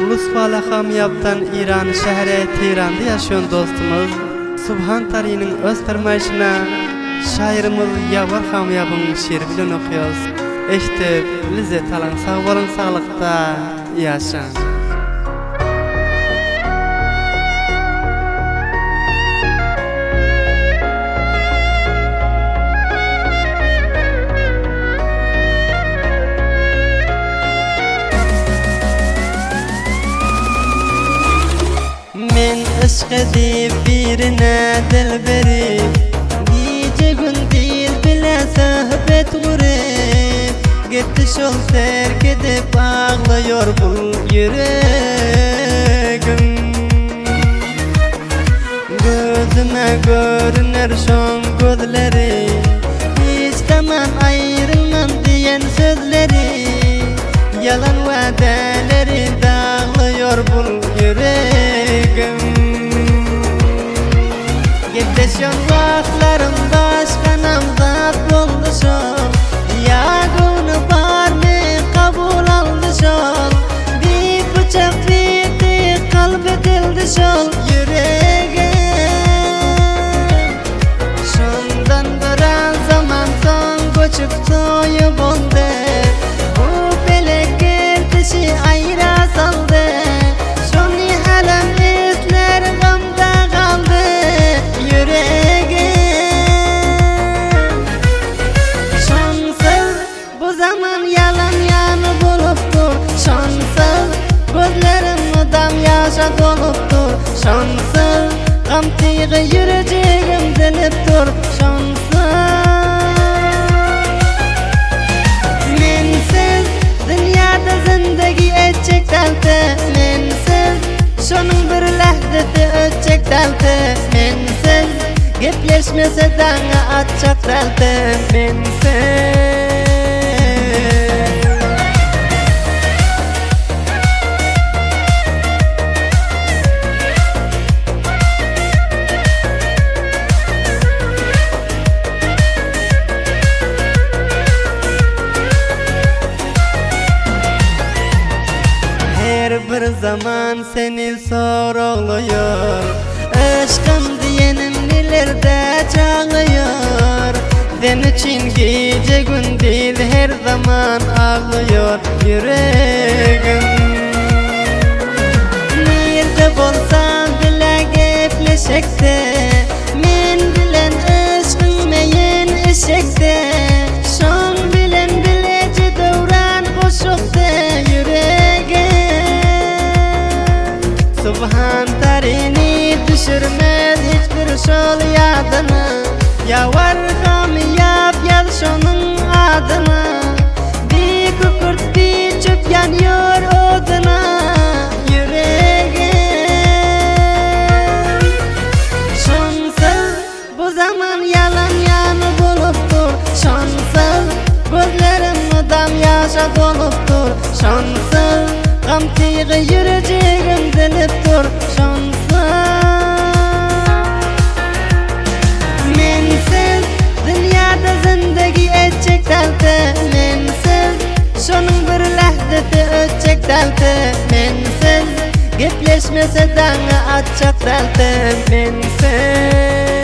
Lusfala Hamyab'dan İran şehri Tehran'da yaşayan dostumuz Subhan Tari'nin öz fermayışına şairimiz Yavvar Hamyab'ın şiiri bilen okuyoruz. Eşitip, lizzet alın, sağ olun, sağlıkta yaşayın. Men aşk edip birine dil verip gece gündüz bile sohbet kurup gitti şol terk edip ağlıyor bu yüreğim. Gözüme görünür şon gözleri, hiç zaman ayrılmam diyen sözleri, yalan vadeleri dağılıyor bu yüreğim. Gitleşen vaxtlarım başka namzat oldu şol, yağını var mı kabul aldı şol, bir bıçak bitti kalp edildi şol yüreğim. Şondan duran zaman son göçüp soyup oldu, bu belek geltişi ayra saldı, şonu halam izler gamda kaldı yüreğim. Şonsuz bu zaman yalan yanı buluptur, şonsuz gözlerim dam yaşa doluptur, şonsuz gam tıyğı yüreceğim diniptur, şonsuz. Mensiz dünyada zindagi etcek dalti, mensiz şonun bir lahdati ötcek dalti, mensiz gepleşmese dana atcak dalti, mensiz. Her bir zaman seni soruluyor, aşkım diyenim nelerde çağlıyor. Ben için gece gündüz her zaman ağlıyor yüreğim. Nerede bolsan bile gepleşekte, men bilen aşkın meyen eşekte, şon bilen bileci devran koşukta yüreğim. Subhan Tari'ni düşürmez hiçbir şol yadını, Yavvar Hamyab yaz şonun adını, bir kükürt bir çöp yanıyor oduna yüreğim. Şonsuz bu zaman yalan yanı buluptur, şonsuz gözlerim dam yaşa doluptur, şonsuz gam tıyğı yüreceğim diniptur, şonsuz. Mensiz dünyada zindagi etcek dalti, mensiz şonun bir lahdati ötcek dalti, mensiz gepleşmese dana atcak dalti, mensiz.